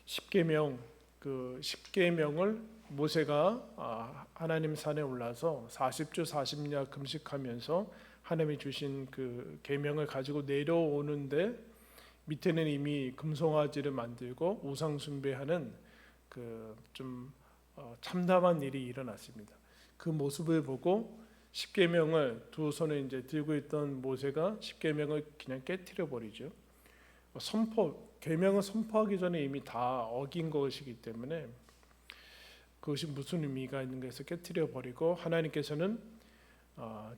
십계명, 그 십계명을 모세가 하나님 산에 올라서 40주 40야 금식하면서 하나님이 주신 그 계명을 가지고 내려오는데 밑에는 이미 금송아지를 만들고 우상 숭배하는 그 좀 참담한 일이 일어났습니다. 그 모습을 보고 십계명을 두 손에 이제 들고 있던 모세가 십계명을 그냥 깨트려 버리죠. 계명을 선포하기 전에 이미 다 어긴 것이기 때문에 그것이 무슨 의미가 있는가 해서 깨트려 버리고 하나님께서는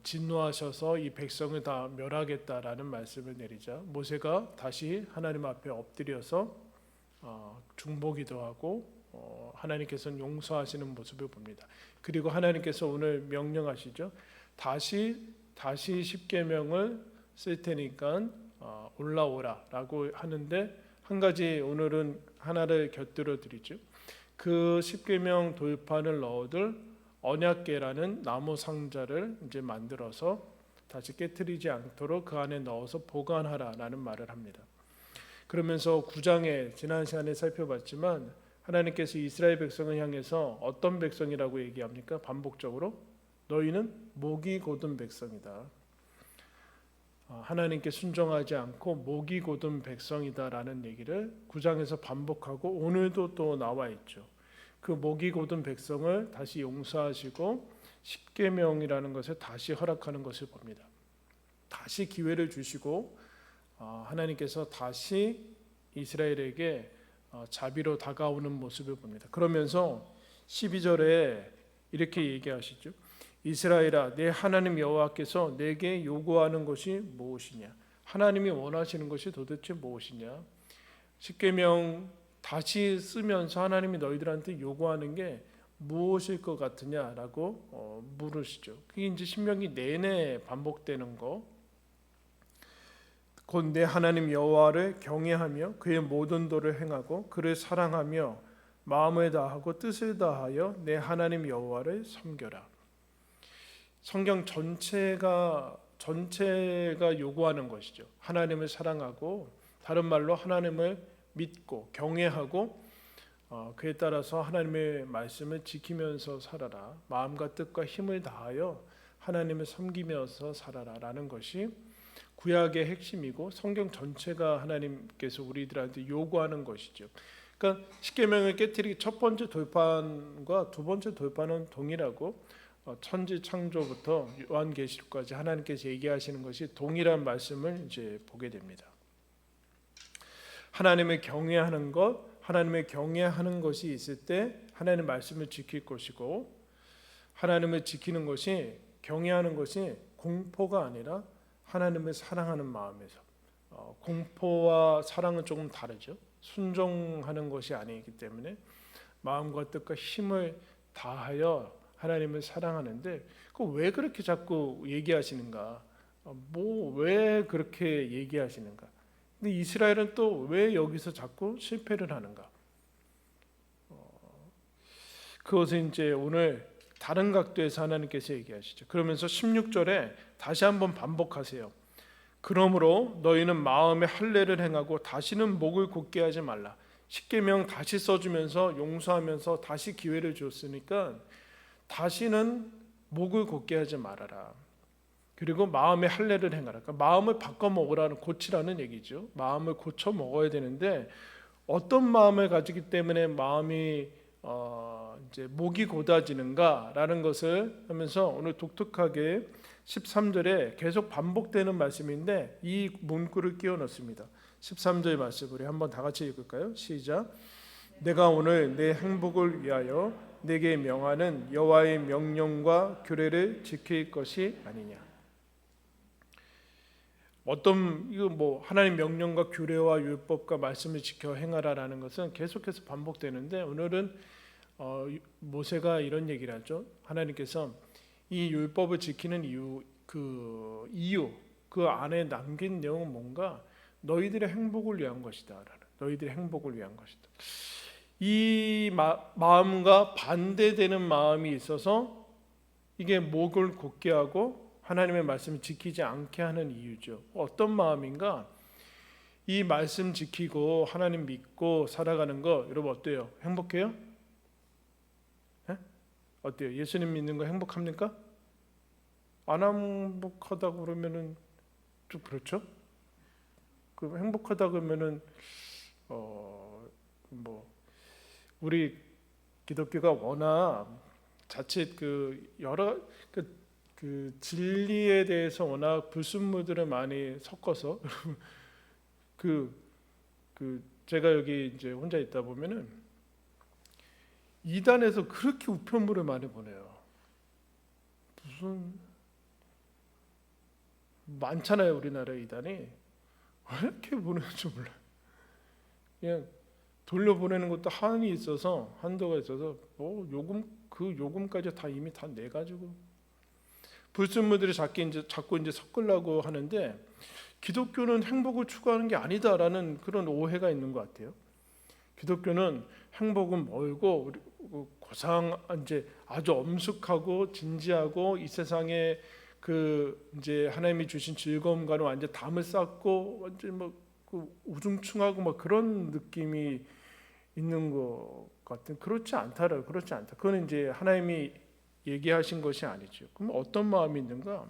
진노하셔서 이 백성을 다 멸하겠다라는 말씀을 내리자 모세가 다시 하나님 앞에 엎드려서 중보기도 하고 하나님께서는 용서하시는 모습을 봅니다. 그리고 하나님께서 오늘 명령하시죠. 다시 십계명을 쓸 테니까 올라오라라고 하는데 한 가지 오늘은 하나를 곁들여 드리죠. 그 십계명 돌판을 넣어둘 언약궤라는 나무 상자를 이제 만들어서 다시 깨트리지 않도록 그 안에 넣어서 보관하라라는 말을 합니다. 그러면서 9장에 지난 시간에 살펴봤지만 하나님께서 이스라엘 백성을 향해서 어떤 백성이라고 얘기합니까? 반복적으로 너희는 목이 곧은 백성이다. 하나님께 순종하지 않고 목이 곧은 백성이다라는 얘기를 9장에서 반복하고 오늘도 또 나와 있죠. 그 목이 곧은 백성을 다시 용서하시고 십계명이라는 것을 다시 허락하는 것을 봅니다. 다시 기회를 주시고 하나님께서 다시 이스라엘에게 자비로 다가오는 모습을 봅니다. 그러면서 12절에 이렇게 얘기하시죠. 이스라엘아, 내 하나님 여호와께서 내게 요구하는 것이 무엇이냐? 하나님이 원하시는 것이 도대체 무엇이냐? 십계명 다시 쓰면서 하나님이 너희들한테 요구하는 게 무엇일 것 같으냐라고 물으시죠. 그게 이제 신명기 내내 반복되는 거. 곧 내 하나님 여호와를 경외하며 그의 모든 도를 행하고 그를 사랑하며 마음을 다하고 뜻을 다하여 내 하나님 여호와를 섬겨라. 성경 전체가 요구하는 것이죠. 하나님을 사랑하고 다른 말로 하나님을 믿고 경외하고 그에 따라서 하나님의 말씀을 지키면서 살아라. 마음과 뜻과 힘을 다하여 하나님을 섬기면서 살아라라는 것이 구약의 핵심이고 성경 전체가 하나님께서 우리들한테 요구하는 것이죠. 그러니까 십계명을 깨트리기 첫 번째 돌판과 두 번째 돌판은 동일하고 천지 창조부터 요한계시록까지 하나님께서 얘기하시는 것이 동일한 말씀을 이제 보게 됩니다. 하나님을 경외하는 것이 있을 때 하나님의 말씀을 지킬 것이고 하나님을 지키는 것이 경외하는 것이 공포가 아니라 하나님을 사랑하는 마음에서 공포와 사랑은 조금 다르죠. 순종하는 것이 아니기 때문에 마음과 뜻과 힘을 다하여 하나님을 사랑하는데 왜 그렇게 자꾸 얘기하시는가? 왜 그렇게 얘기하시는가? 근데 이스라엘은 또 왜 여기서 자꾸 실패를 하는가? 그것은 이제 오늘 다른 각도에서 하나님께서 얘기하시죠. 그러면서 16절에 다시 한번 반복하세요. 그러므로 너희는 마음에 할례를 행하고 다시는 목을 곧게 하지 말라. 십계명 다시 써주면서 용서하면서 다시 기회를 줬으니까 다시는 목을 곧게 하지 말아라. 그리고 마음에 할례를 행하라. 그러니까 마음을 바꿔 먹으라는 고치라는 얘기죠. 마음을 고쳐 먹어야 되는데 어떤 마음을 가지기 때문에 마음이 이제 목이 곧아지는가라는 것을 하면서 오늘 독특하게 13절에 계속 반복되는 말씀인데 이 문구를 끼워 넣습니다. 13절 말씀 우리 한번 다 같이 읽을까요? 시작. 내가 오늘 내 행복을 위하여 내게 명하는 여호와의 명령과 규례를 지킬 것이 아니냐. 하나님 명령과 규례와 율법과 말씀을 지켜 행하라라는 것은 계속해서 반복되는데 오늘은 모세가 이런 얘기를 하죠. 하나님께서 이 율법을 지키는 이유 그 안에 남긴 내용은 뭔가 너희들의 행복을 위한 것이다. 너희들의 행복을 위한 것이다. 이 마음과 반대되는 마음이 있어서 이게 목을 곧게 하고 하나님의 말씀을 지키지 않게 하는 이유죠. 어떤 마음인가? 이 말씀 지키고 하나님 믿고 살아가는 거 여러분 어때요? 행복해요? 네? 어때요? 예수님 믿는 거 행복합니까? 안 행복하다고 그러면은 좀 그렇죠? 그 행복하다 그러면은 뭐 우리 기독교가 워낙 자칫 그 여러 그 진리에 대해서 워낙 불순물들을 많이 섞어서 그 제가 여기 이제 혼자 있다 보면은 이단에서 그렇게 우편물을 많이 보내요. 무슨 많잖아요, 우리나라 이단이. 왜 이렇게 보내는지 몰라요. 그냥 돌려보내는 것도 한이 있어서 한도가 있어서 뭐 요금까지 다 이미 다 내가지고 불순물들이 자꾸 이제 섞으려고 하는데 기독교는 행복을 추구하는 게 아니다라는 그런 오해가 있는 것 같아요. 기독교는 행복은 멀고 고상 이제 아주 엄숙하고 진지하고 이 세상에 그 이제 하나님이 주신 즐거움과는 완전 담을 쌓고 완전 뭐 그 우중충하고 뭐 그런 느낌이 있는 것 같은 그렇지 않다라 그렇지 않다. 그건 이제 하나님이 얘기하신 것이 아니죠. 그럼 어떤 마음이 있는가?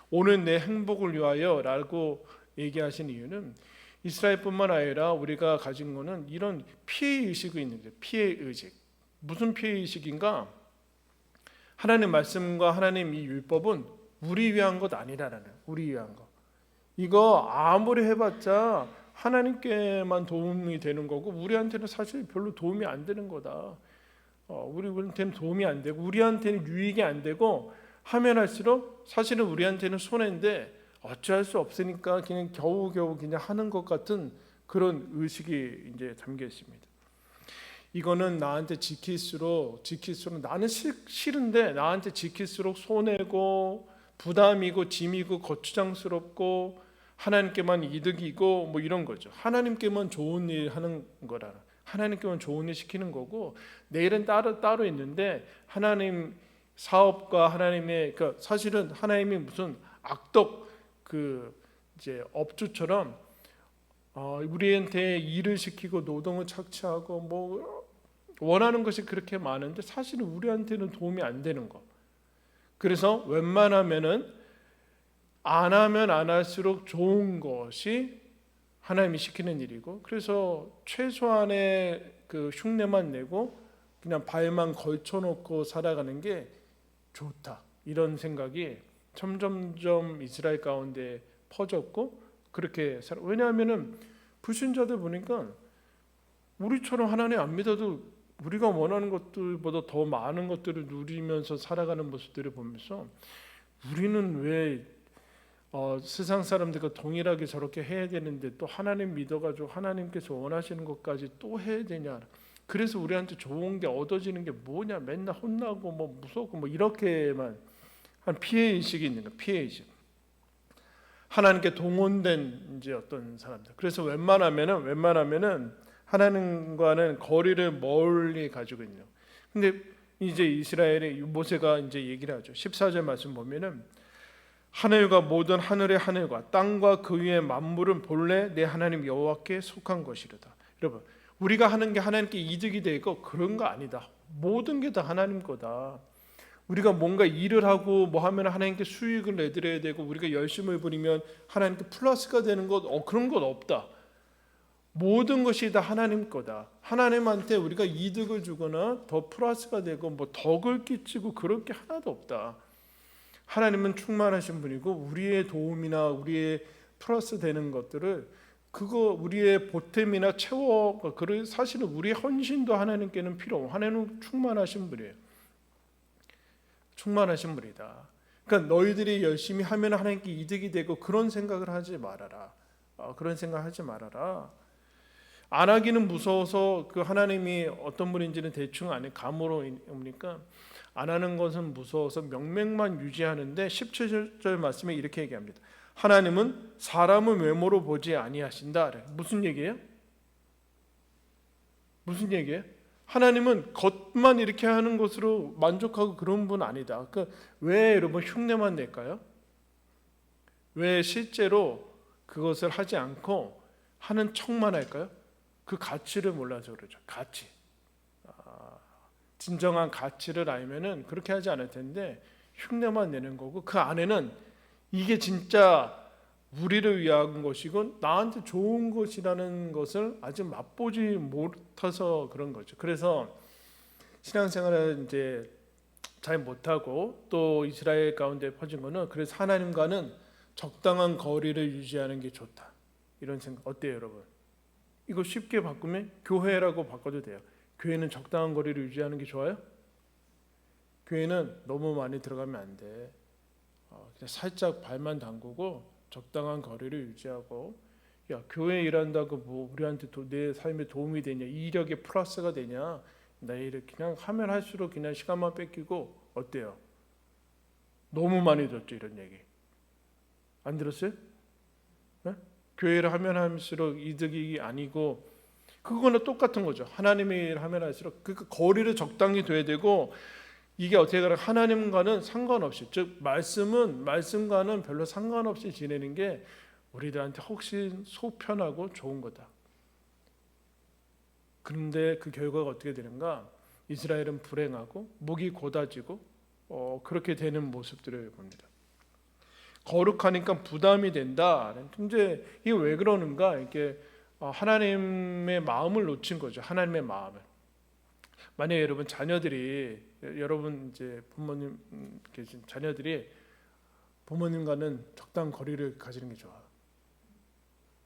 오늘 내 행복을 위하여라고 얘기하신 이유는 이스라엘뿐만 아니라 우리가 가진 거는 이런 피해 의식이 있는 거예요. 피해 의식. 무슨 피해 의식인가? 하나님 말씀과 하나님 이 율법은 우리 위한 것 아니라는 우리 위한 것. 이거 아무리 해봤자 하나님께만 도움이 되는 거고 우리한테는 사실 별로 도움이 안 되는 거다. 우리한테는 도움이 안 되고 우리한테는 유익이 안 되고 하면 할수록 사실은 우리한테는 손해인데 어찌할 수 없으니까 그냥 겨우겨우 그냥 하는 것 같은 그런 의식이 이제 담겨 있습니다. 이거는 나한테 지킬수록 나는 싫은데 나한테 지킬수록 손해고 부담이고 짐이고 거추장스럽고 하나님께만 이득이고 뭐 이런 거죠. 하나님께만 좋은 일 하는 거라. 하나님께만 좋은 일 시키는 거고 내일은 따로 있는데 하나님 사업과 하나님의 그러니까 사실은 하나님이 무슨 악덕 그 이제 업주처럼 우리한테 일을 시키고 노동을 착취하고 뭐 원하는 것이 그렇게 많은데 사실은 우리한테는 도움이 안 되는 거. 그래서 웬만하면은 안 하면 안 할수록 좋은 것이 하나님이 시키는 일이고 그래서 최소한의 그 흉내만 내고 그냥 발만 걸쳐놓고 살아가는 게 좋다 이런 생각이 점점점 이스라엘 가운데 퍼졌고 그렇게 왜냐하면은 불신자들 보니까 우리처럼 하나님 안 믿어도 우리가 원하는 것들보다 더 많은 것들을 누리면서 살아가는 모습들을 보면서 우리는 왜 세상 사람들과 동일하게 저렇게 해야 되는데 또 하나님 믿어가지고 하나님께서 원하시는 것까지 또 해야 되냐. 그래서 우리한테 좋은 게 얻어지는 게 뭐냐. 맨날 혼나고 뭐 무섭고 뭐 이렇게만 한 피해의식이 있는 거예요. 피해의식. 하나님께 동원된 이제 어떤 사람들. 그래서 웬만하면은 하나님과는 거리를 멀리 가지고 있는. 근데 이제 이스라엘의 모세가 이제 얘기를 하죠. 14절 말씀 보면은 하늘과 모든 하늘의 하늘과 땅과 그 위의 만물은 본래 내 하나님 여호와께 속한 것이로다. 여러분, 우리가 하는 게 하나님께 이득이 되고 그런 거 아니다. 모든 게 다 하나님 거다. 우리가 뭔가 일을 하고 뭐 하면 하나님께 수익을 내드려야 되고 우리가 열심을 부리면 하나님께 플러스가 되는 것 그런 것 없다. 모든 것이 다 하나님 거다. 하나님한테 우리가 이득을 주거나 더 플러스가 되고 뭐 덕을 끼치고 그럴 게 하나도 없다. 하나님은 충만하신 분이고 우리의 도움이나 우리의 플러스 되는 것들을 그거 우리의 보탬이나 채워 사실은 우리의 헌신도 하나님께는 필요 없고 하나님은 충만하신 분이에요. 충만하신 분이다. 그러니까 너희들이 열심히 하면 하나님께 이득이 되고 그런 생각을 하지 말아라. 그런 생각하지 말아라. 안 하기는 무서워서 그 하나님이 어떤 분인지는 대충 아니 감으로 오니까 안 하는 것은 무서워서 명맥만 유지하는데 17절 말씀에 이렇게 얘기합니다. 하나님은 사람을 외모로 보지 아니하신다. 무슨 얘기예요? 무슨 얘기예요? 하나님은 겉만 이렇게 하는 것으로 만족하고 그런 분 아니다. 그러니까 왜 여러분 흉내만 낼까요? 왜 실제로 그것을 하지 않고 하는 척만 할까요? 그 가치를 몰라서 그러죠. 가치. 진정한 가치를 알면은 그렇게 하지 않을 텐데 흉내만 내는 거고, 그 안에는 이게 진짜 우리를 위한 것이고 나한테 좋은 것이라는 것을 아직 맛보지 못해서 그런 거죠. 그래서 신앙생활을 이제 잘 못하고 또 이스라엘 가운데 퍼진 거는, 그래서 하나님과는 적당한 거리를 유지하는 게 좋다, 이런 생각. 어때요 여러분? 이거 쉽게 바꾸면 교회라고 바꿔도 돼요. 교회는 적당한 거리를 유지하는 게 좋아요? 교회는 너무 많이 들어가면 안 돼. 그냥 살짝 발만 담그고 적당한 거리를 유지하고, 야 교회 일한다고 뭐 우리한테 내 삶에 도움이 되냐, 이력에 플러스가 되냐, 나 이렇게 그냥 하면 할수록 그냥 시간만 뺏기고, 어때요? 너무 많이 들었죠 이런 얘기. 안 들었어요? 네? 교회를 하면 할수록 이득이 아니고, 그거는 똑같은 거죠. 하나님의 일 하면 할수록 그 거리를 적당히 둬야 되고, 이게 어떻게 가라, 하나님과는 상관없이, 즉 말씀과는 별로 상관없이 지내는 게 우리들한테 훨씬 속편하고 좋은 거다. 그런데 그 결과가 어떻게 되는가? 이스라엘은 불행하고 목이 고다지고 그렇게 되는 모습들을 봅니다. 거룩하니까 부담이 된다. 이제 이게 왜 그러는가? 이게 하나님의 마음을 놓친 거죠. 하나님의 마음을. 만약에 여러분 자녀들이, 여러분 이제 부모님 계신 자녀들이 부모님과는 적당한 거리를 가지는 게 좋아.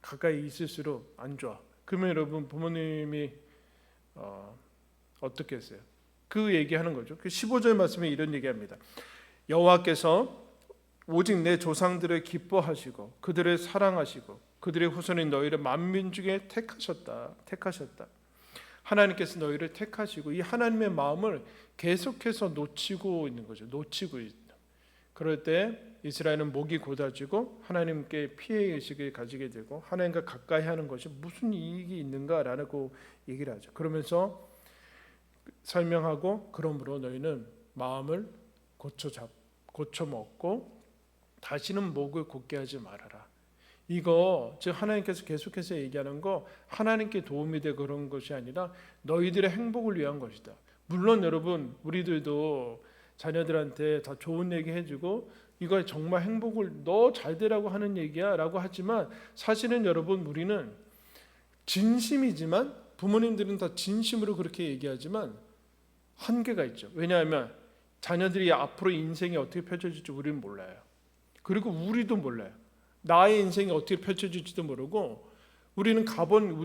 가까이 있을수록 안 좋아. 그러면 여러분 부모님이 어떻게 했어요? 그 얘기하는 거죠. 그 15절 말씀에 이런 얘기합니다. 여호와께서 오직 내 조상들을 기뻐하시고 그들을 사랑하시고 그들의 후손인 너희를 만민 중에 택하셨다. 하나님께서 너희를 택하시고, 이 하나님의 마음을 계속해서 놓치고 있는 거죠. 놓치고 있다. 그럴 때 이스라엘은 목이 고다지고 하나님께 피해 의식을 가지게 되고, 하나님과 가까이 하는 것이 무슨 이익이 있는가라고 얘기를 하죠. 그러면서 설명하고, 그러므로 너희는 마음을 고쳐 먹고 다시는 목을 곧게 하지 말아라. 이거 즉 하나님께서 계속해서 얘기하는 거, 하나님께 도움이 돼 그런 것이 아니라 너희들의 행복을 위한 것이다. 물론 여러분 우리들도 자녀들한테 다 좋은 얘기 해주고 이거 정말 행복을 너 잘 되라고 하는 얘기야 라고 하지만, 사실은 여러분 우리는 진심이지만, 부모님들은 다 진심으로 그렇게 얘기하지만 한계가 있죠. 왜냐하면 자녀들이 앞으로 인생이 어떻게 펼쳐질지 우리는 몰라요. 그리고 우리도 몰라요. 나의 인생이 어떻게 펼쳐질지도 모르고, 우리는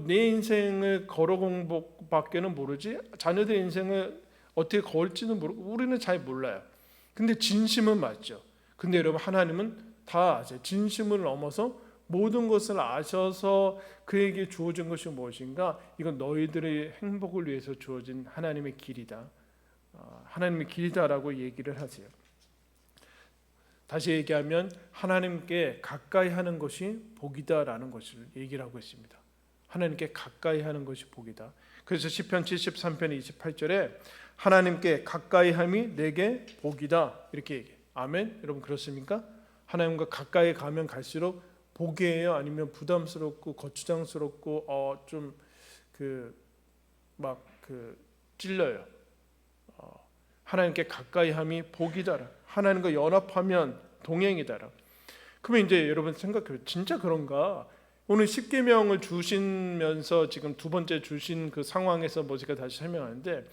내 인생을 걸어본 것밖에는 모르지 자녀들의 인생을 어떻게 걸지는 모르고, 우리는 잘 몰라요. 근데 진심은 맞죠. 근데 여러분 하나님은 다 아세요. 진심을 넘어서 모든 것을 아셔서 그에게 주어진 것이 무엇인가? 이건 너희들의 행복을 위해서 주어진 하나님의 길이다. 하나님의 길이다라고 얘기를 하세요. 다시 얘기하면 하나님께 가까이 하는 것이 복이다라는 것을 얘기를 하고 있습니다. 하나님께 가까이 하는 것이 복이다. 그래서 시편 73편 28절에 하나님께 가까이 함이 내게 복이다, 이렇게 얘기해요. 아멘. 여러분 그렇습니까? 하나님과 가까이 가면 갈수록 복이에요? 아니면 부담스럽고 거추장스럽고 좀 찔려요? 하나님께 가까이 함이 복이다. 하나님과 연합하면 동행이다. 그러면 이제 여러분 생각해요. 진짜 그런가? 오늘 십계명을 주시면서 지금 두 번째 주신 그 상황에서 제가 다시 설명하는데,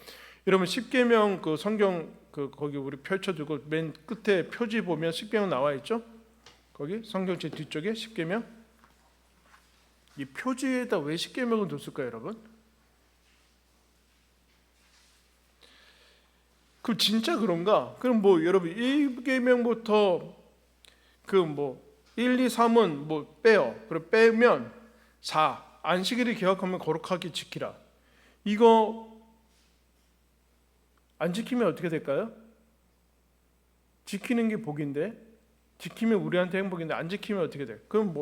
여러분 십계명 그 성경 거기 우리 펼쳐두고 맨 끝에 표지 보면 십계명 나와 있죠? 거기 성경책 뒤쪽에 십계명. 이 표지에다 왜 십계명을 뒀을까요, 여러분? 그럼 진짜 그런가? 그럼 여러분 1계명부터 1, 2, 3은 빼요. 그럼 빼면 4. 안식일을 기억하면 거룩하게 지키라. 이거 안 지키면 어떻게 될까요? 지키는 게 복인데, 지키면 우리한테 행복인데 안 지키면 어떻게 돼? 그럼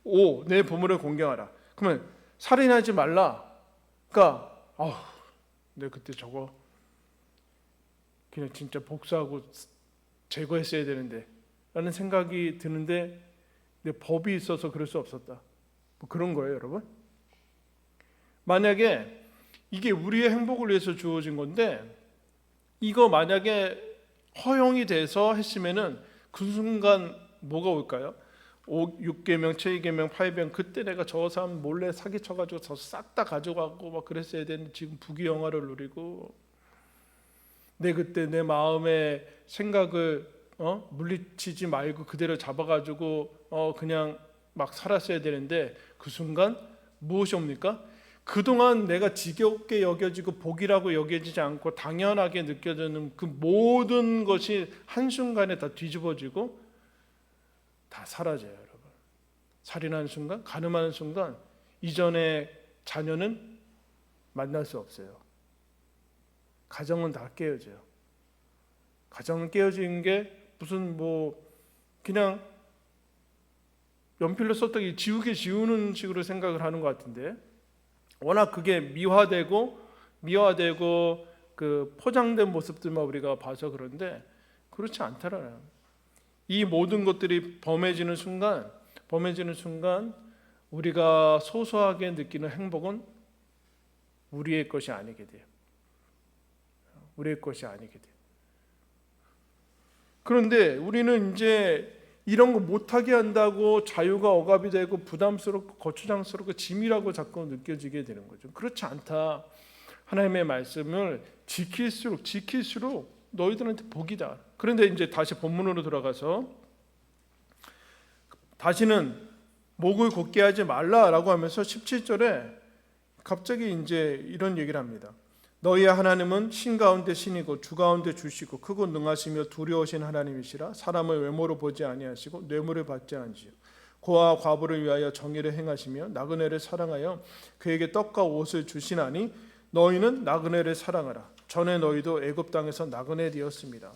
5. 내 부모를 공경하라. 그러면 살인하지 말라. 그러니까 내가 그때 저거 그냥 진짜 복수하고 제거했어야 되는데 라는 생각이 드는데 내 법이 있어서 그럴 수 없었다. 뭐 그런 거예요, 여러분. 만약에 이게 우리의 행복을 위해서 주어진 건데 이거 만약에 허용이 돼서 했으면은 그 순간 뭐가 올까요? 6계명, 7계명, 8계명 그때 내가 저 사람 몰래 사기쳐가지고 저 싹 다 가져가고 막 그랬어야 되는데 지금 부귀영화를 누리고 내 그때 내 마음의 생각을 물리치지 말고 그대로 잡아가지고 그냥 막 살았어야 되는데 그 순간 무엇이 옵니까? 그동안 내가 지겹게 여겨지고 복이라고 여겨지지 않고 당연하게 느껴지는 그 모든 것이 한순간에 다 뒤집어지고 다 사라져요, 여러분. 살인하는 순간, 간음하는 순간 이전의 자녀는 만날 수 없어요. 가정은 다 깨어져요. 가정은 깨어지는 게 무슨 뭐 그냥 연필로 썼더니 지우개 지우는 식으로 생각을 하는 것 같은데 워낙 그게 미화되고 그 포장된 모습들만 우리가 봐서 그런데 그렇지 않더라고요. 이 모든 것들이 범해지는 순간 우리가 소소하게 느끼는 행복은 우리의 것이 아니게 돼요. 우리의 것이 아니게 돼요. 그런데 우리는 이제 이런 거 못하게 한다고 자유가 억압이 되고 부담스럽고 거추장스럽고 짐이라고 자꾸 느껴지게 되는 거죠. 그렇지 않다. 하나님의 말씀을 지킬수록 너희들한테 복이다. 그런데 이제 다시 본문으로 돌아가서 다시는 목을 곧게 하지 말라라고 하면서 17절에 갑자기 이제 이런 얘기를 합니다. 너희의 하나님은 신 가운데 신이고 주 가운데 주시고 크고 능하시며 두려우신 하나님이시라. 사람을 외모로 보지 아니하시고 뇌물을 받지 않으시오. 고아와 과부를 위하여 정의를 행하시며 나그네를 사랑하여 그에게 떡과 옷을 주시나니 너희는 나그네를 사랑하라. 전에 너희도 애굽 땅에서 나그네 되었습니다.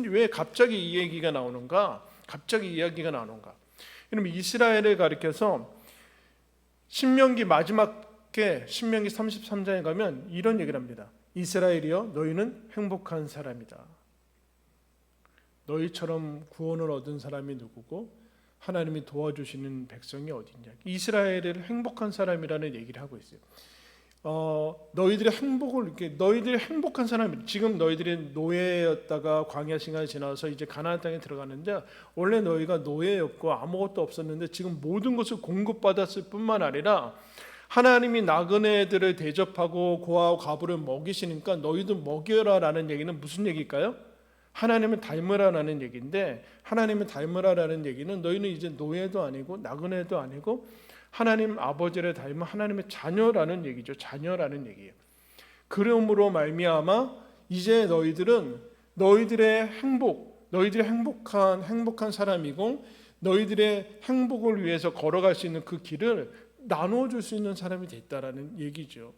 왜 갑자기 이 얘기가 나오는가? 갑자기 이야기가 나오는가? 여러분 이스라엘을 가리켜서 신명기 마지막에 신명기 33장에 가면 이런 얘기를 합니다. 이스라엘이여 너희는 행복한 사람이다. 너희처럼 구원을 얻은 사람이 누구고 하나님이 도와주시는 백성이 어딨냐. 이스라엘을 행복한 사람이라는 얘기를 하고 있어요. 너희들이 행복한 사람, 지금 너희들이 노예였다가 광야 시간이 지나서 이제 가나안 땅에 들어가는데 원래 너희가 노예였고 아무것도 없었는데 지금 모든 것을 공급받았을 뿐만 아니라 하나님이 나그네들을 대접하고 고아와 과부를 먹이시니까 너희도 먹여라라는 얘기는 무슨 얘기일까요? 하나님을 닮으라라는 얘기인데 하나님을 닮으라라는 얘기는 너희는 이제 노예도 아니고 나그네도 아니고 하나님 아버지를 닮은 하나님의 자녀라는 얘기죠. 자녀라는 얘기예요. 그러므로 말미암아 이제 너희들의 행복한 사람이고 너희들의 행복을 위해서 걸어갈 수 있는 그 길을 나누어 줄 수 있는 사람이 됐다라는 얘기죠.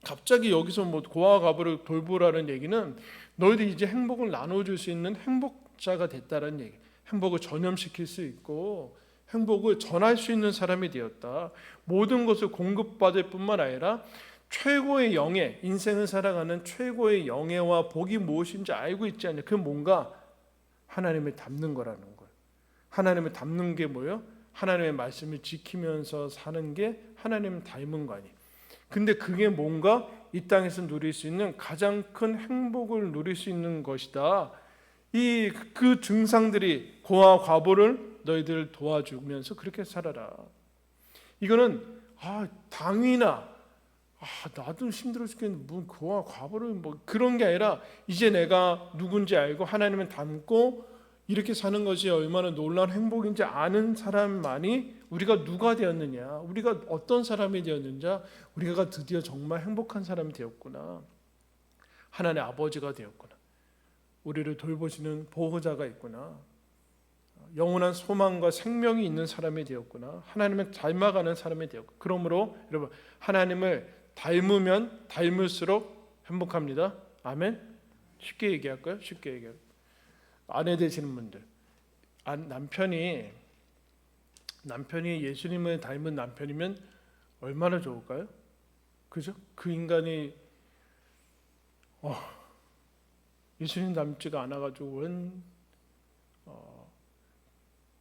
갑자기 여기서 뭐 고아와 과부를 돌보라는 얘기는 너희들이 이제 행복을 나누어 줄 수 있는 행복자가 됐다라는 얘기. 행복을 전염시킬 수 있고 행복을 전할 수 있는 사람이 되었다. 모든 것을 공급받을 뿐만 아니라 최고의 영예, 인생을 살아가는 최고의 영예와 복이 무엇인지 알고 있지 않냐. 그게 뭔가 하나님을 닮는 거라는 거예요. 하나님을 닮는 게 뭐예요? 하나님의 말씀을 지키면서 사는 게 하나님을 닮은 거 아니에요. 근데 그게 뭔가 이 땅에서 누릴 수 있는 가장 큰 행복을 누릴 수 있는 것이다. 그 증상들이 고아와 과부를 너희들을 도와주면서 그렇게 살아라. 이거는 당위나 나도 힘들어 죽겠는데 뭐 고아와 과부를 뭐 그런 게 아니라 이제 내가 누군지 알고 하나님을 닮고 이렇게 사는 것이 얼마나 놀라운 행복인지 아는 사람만이 우리가 누가 되었느냐, 우리가 어떤 사람이 되었는지, 우리가 드디어 정말 행복한 사람이 되었구나, 하나님의 아버지가 되었구나, 우리를 돌보시는 보호자가 있구나, 영원한 소망과 생명이 있는 사람이 되었구나, 하나님을 닮아가는 사람이 되었구나. 그러므로 여러분 하나님을 닮으면 닮을수록 행복합니다. 아멘. 쉽게 얘기할까요? 쉽게 얘기할까요? 아내 되시는 분들, 남편이 예수님을 닮은 남편이면 얼마나 좋을까요? 그죠? 그 인간이 예수님 닮지가 않아가지고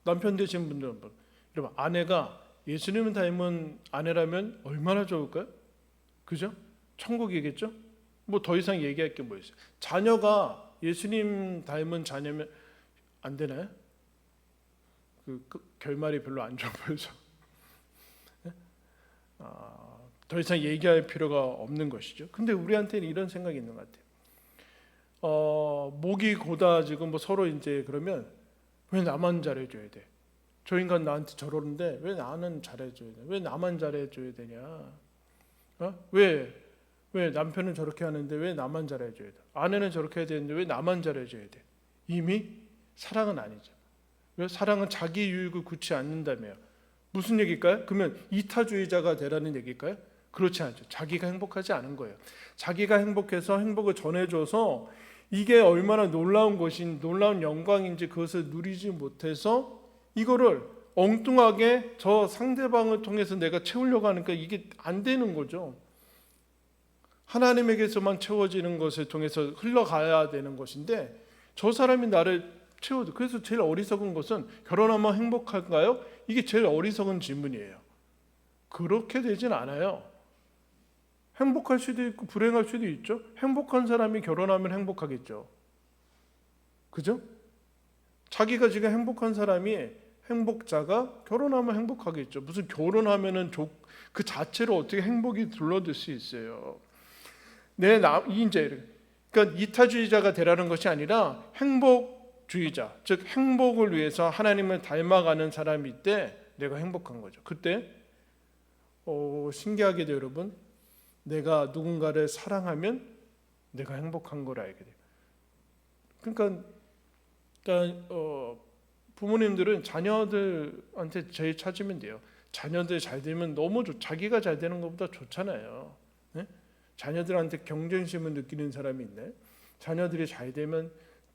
남편 되신 분들은 여러분 아내가 예수님을 닮은 아내라면 얼마나 좋을까요? 그죠? 천국이겠죠? 뭐 더 이상 얘기할 게 뭐 있어요? 자녀가 예수님 닮은 자녀면 안 되나요? 그 결말이 별로 안 좋아 보여서 더 이상 얘기할 필요가 없는 것이죠. 근데 우리한테는 이런 생각이 있는 것 같아요. 목이 고다지고 뭐 서로 이제 그러면 왜 나만 잘해줘야 돼? 저 인간 나한테 저러는데 왜 나는 잘해줘야 돼? 왜 나만 잘해줘야 되냐? 왜 남편은 저렇게 하는데 왜 나만 잘해줘야 돼? 아내는 저렇게 해야 되는데 왜 나만 잘해줘야 돼? 이미 사랑은 아니죠. 왜? 사랑은 자기 유익을 굳지 않는다며요. 무슨 얘기일까요? 그러면 이타주의자가 되라는 얘기일까요? 그렇지 않죠. 자기가 행복하지 않은 거예요. 자기가 행복해서 행복을 전해줘서 이게 얼마나 놀라운 것인 놀라운 영광인지 그것을 누리지 못해서 이거를 엉뚱하게 저 상대방을 통해서 내가 채우려고 하니까 이게 안 되는 거죠. 하나님에게서만 채워지는 것을 통해서 흘러가야 되는 것인데 저 사람이 나를 채워도 그래서 제일 어리석은 것은 결혼하면 행복할까요? 이게 제일 어리석은 질문이에요. 그렇게 되진 않아요. 행복할 수도 있고 불행할 수도 있죠. 행복한 사람이 결혼하면 행복하겠죠. 그죠? 자기가 지금 행복한 사람이 행복자가 결혼하면 행복하겠죠. 무슨 결혼하면은 그 자체로 어떻게 행복이 둘러들 수 있어요. 그러니까 이타주의자가 되라는 것이 아니라 행복주의자, 즉 행복을 위해서 하나님을 닮아가는 사람일 때 내가 행복한 거죠. 그때 신기하게도 여러분, 내가 누군가를 사랑하면 내가 행복한 걸 알게 돼요. 그러니까 부모님들은 자녀들한테 제일 찾으면 돼요. 자녀들 잘 되면 너무 자기가 잘 되는 것보다 좋잖아요. 네? 자녀들한테 경쟁심을 느끼는 사람이 있네. 자녀들이 잘 되면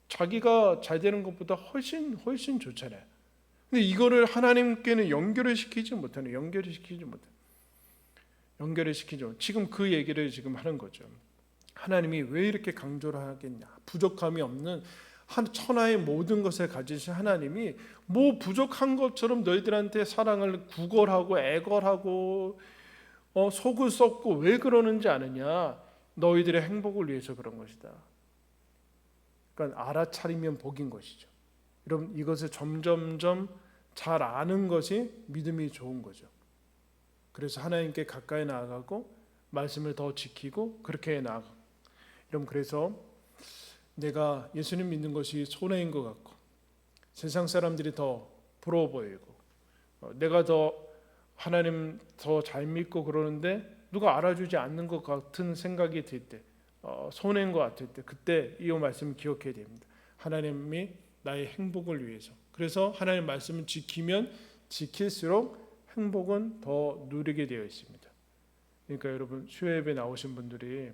자기가 잘 되는 것보다 훨씬 좋잖아요. 근데 이거를 하나님께는 연결을 시키지 못하는, 지금 그 얘기를 지금 하는 거죠. 하나님이 왜 이렇게 강조를 하겠냐? 부족함이 없는 천하의 모든 것을 가지신 하나님이 뭐 부족한 것처럼 너희들한테 사랑을 구걸하고 애걸하고 속을 썩고 왜 그러는지 아느냐? 너희들의 행복을 위해서 그런 것이다. 그러니까 알아차리면 복인 것이죠. 여러분, 이것을 점점점 잘 아는 것이 믿음이 좋은 거죠. 그래서 하나님께 가까이 나아가고 말씀을 더 지키고 그렇게 나아가고. 여러분, 그래서 내가 예수님 믿는 것이 손해인 것 같고 세상 사람들이 더 부러워 보이고 내가 더 하나님 더 잘 믿고 그러는데 누가 알아주지 않는 것 같은 생각이 들 때, 손해인 것 같을 때, 그때 이 말씀을 기억해야 됩니다. 하나님이 나의 행복을 위해서. 그래서 하나님 말씀을 지키면 지킬수록 행복은 더 누리게 되어 있습니다. 그러니까 여러분, 수요예배 나오신 분들이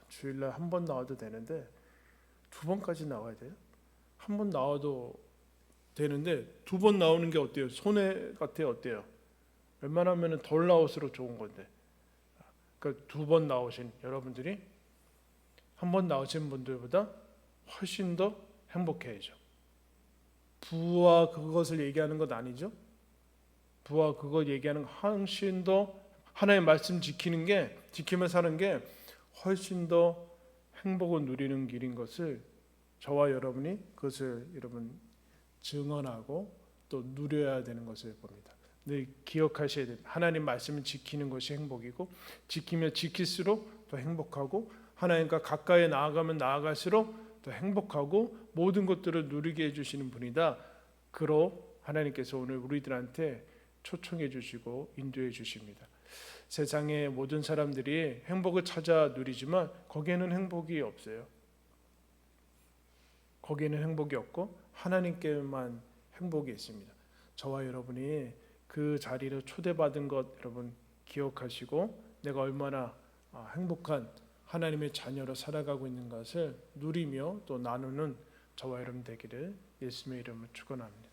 주일날 한 번 나와도 되는데 2번까지 나와야 돼요? 한 번 나와도 되는데 2번 나오는 게 어때요? 손해 같아요? 어때요? 웬만하면 덜 나올수록 좋은 건데, 그러니까 2번 나오신 여러분들이 한 번 나오신 분들보다 훨씬 더 행복해야죠. 부와 그것을 얘기하는 것 아니죠? 부와 그것 얘기하는 훨씬 더 하나님의 말씀 지키며 사는 게 훨씬 더 행복을 누리는 길인 것을 저와 여러분이 그것을 여러분 증언하고 또 누려야 되는 것을 봅니다. 늘 기억하셔야 됩니다. 하나님 말씀을 지키는 것이 행복이고 지키면 지킬수록 더 행복하고 하나님과 가까이 나아가면 나아갈수록 더 행복하고 모든 것들을 누리게 해주시는 분이다. 그로 하나님께서 오늘 우리들한테 초청해 주시고 인도해 주십니다. 세상의 모든 사람들이 행복을 찾아 누리지만 거기에는 행복이 없어요. 거기에는 행복이 없고 하나님께만 행복이 있습니다. 저와 여러분이 그 자리를 초대받은 것 여러분 기억하시고 내가 얼마나 행복한 하나님의 자녀로 살아가고 있는 것을 누리며 또 나누는 저와 여러분 되기를 예수님의 이름으로 축원합니다.